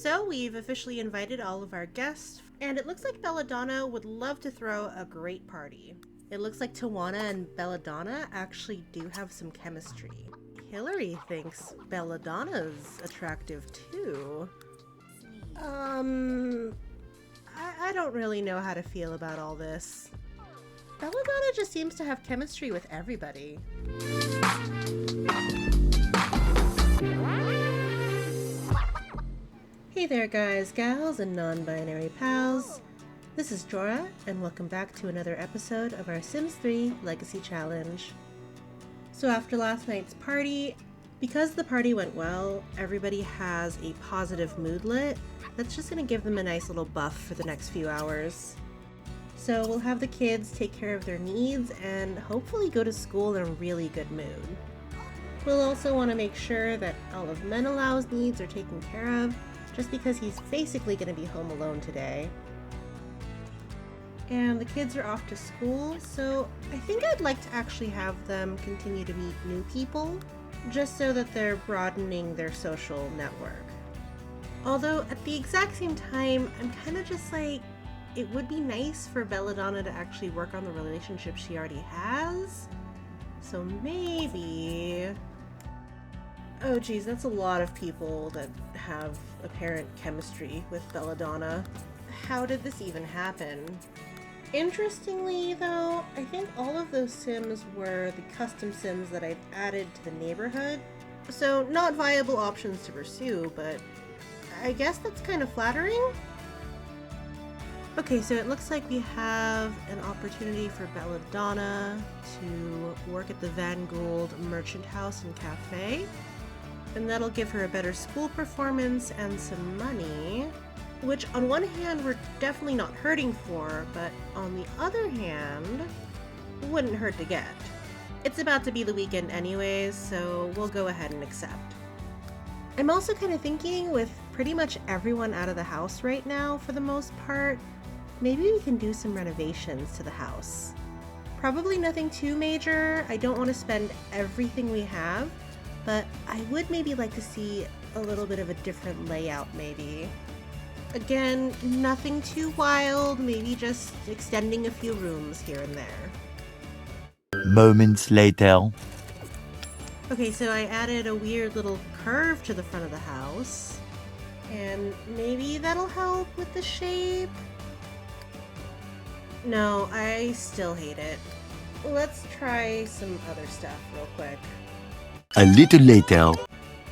So we've officially invited all of our guests, and it looks like Belladonna would love to throw a great party. It looks like Tawana and Belladonna actually do have some chemistry. Hillary thinks Belladonna's attractive too. I don't really know how to feel about all this. Belladonna just seems to have chemistry with everybody. Hey there guys, gals, and non-binary pals. This is Jorah, and welcome back to another episode of our Sims 3 Legacy Challenge. So after last night's party, because the party went well, everybody has a positive moodlet that's just going to give them a nice little buff for the next few hours. So we'll have the kids take care of their needs and hopefully go to school in a really good mood. We'll also want to make sure that all of Menelau's needs are taken care of, just because he's basically going to be home alone today. And the kids are off to school, so I think I'd like to actually have them continue to meet new people, just so that they're broadening their social network. Although at the exact same time, I'm kind of just like, it would be nice for Belladonna to actually work on the relationship she already has. So maybe... Oh geez, that's a lot of people that have apparent chemistry with Belladonna. How did this even happen? Interestingly though, I think all of those Sims were the custom Sims that I've added to the neighborhood. So not viable options to pursue, but I guess that's kind of flattering. Okay, so it looks like we have an opportunity for Belladonna to work at the Van Gould Merchant House and Cafe. And that'll give her a better school performance and some money, which on one hand we're definitely not hurting for, but on the other hand, wouldn't hurt to get. It's about to be the weekend anyways, so we'll go ahead and accept. I'm also kind of thinking, with pretty much everyone out of the house right now for the most part, maybe we can do some renovations to the house. Probably nothing too major. I don't want to spend everything we have, but I would maybe like to see a little bit of a different layout maybe. Again, nothing too wild, maybe just extending a few rooms here and there. Moments later. Okay, so I added a weird little curve to the front of the house, and maybe that'll help with the shape? No, I still hate it. Let's try some other stuff real quick. A little later.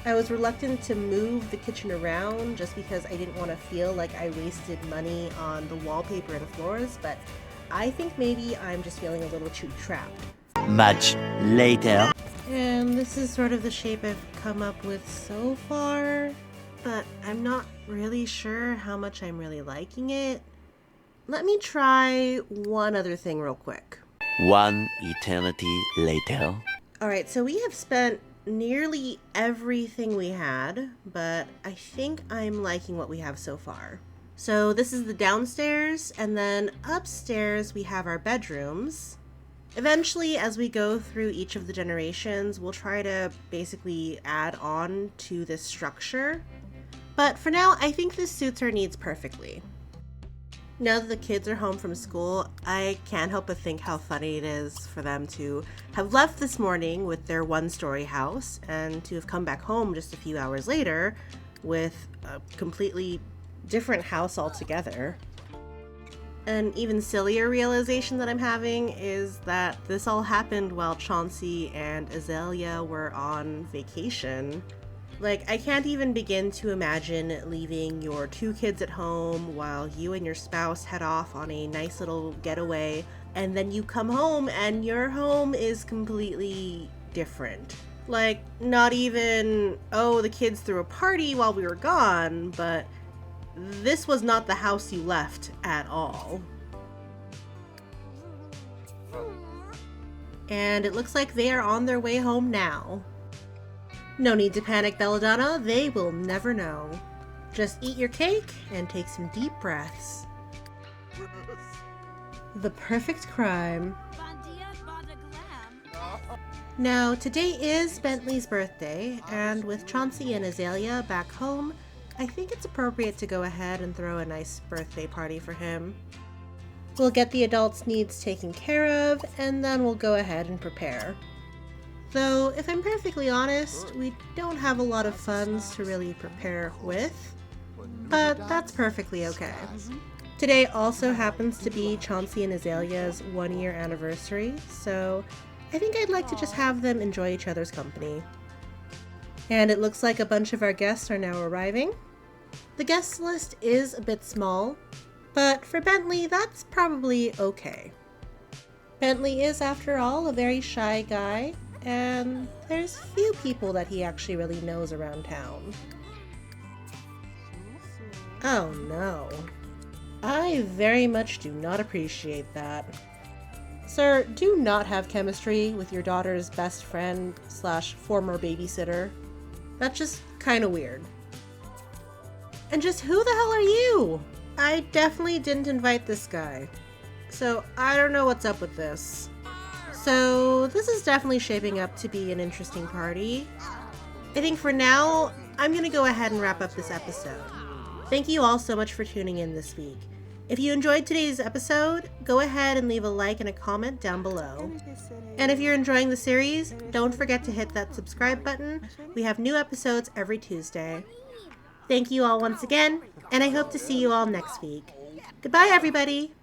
I was reluctant to move the kitchen around just because I didn't want to feel like I wasted money on the wallpaper and floors, but I think maybe I'm just feeling a little too trapped. Much later. And this is sort of the shape I've come up with so far, but I'm not really sure how much I'm really liking it. Let me try one other thing real quick. One eternity later. Alright, so we have spent nearly everything we had, but I think I'm liking what we have so far. So this is the downstairs, and then upstairs we have our bedrooms. Eventually, as we go through each of the generations, we'll try to basically add on to this structure. But for now, I think this suits our needs perfectly. Now that the kids are home from school, I can't help but think how funny it is for them to have left this morning with their one-story house and to have come back home just a few hours later with a completely different house altogether. An even sillier realization that I'm having is that this all happened while Chauncey and Azalea were on vacation. Like, I can't even begin to imagine leaving your two kids at home while you and your spouse head off on a nice little getaway, and then you come home and your home is completely different. Like, not even, oh, the kids threw a party while we were gone, but this was not the house you left at all. And it looks like they are on their way home now. No need to panic, Belladonna. They will never know. Just eat your cake and take some deep breaths. The perfect crime. Now, today is Bentley's birthday, and with Chauncey and Azalea back home, I think it's appropriate to go ahead and throw a nice birthday party for him. We'll get the adults' needs taken care of, and then we'll go ahead and prepare. Though, if I'm perfectly honest, we don't have a lot of funds to really prepare with, but that's perfectly okay. Today also happens to be Chauncey and Azalea's 1-year anniversary, so I think I'd like to just have them enjoy each other's company. And it looks like a bunch of our guests are now arriving. The guest list is a bit small, but for Bentley, that's probably okay. Bentley is, after all, a very shy guy, and there's few people that he actually really knows around town. Oh no. I very much do not appreciate that. Sir, do not have chemistry with your daughter's best friend / former babysitter. That's just kinda weird. And just who the hell are you? I definitely didn't invite this guy. So I don't know what's up with this. So this is definitely shaping up to be an interesting party. I think for now, I'm gonna go ahead and wrap up this episode. Thank you all so much for tuning in this week. If you enjoyed today's episode, go ahead and leave a like and a comment down below. And if you're enjoying the series, don't forget to hit that subscribe button. We have new episodes every Tuesday. Thank you all once again, and I hope to see you all next week. Goodbye, everybody!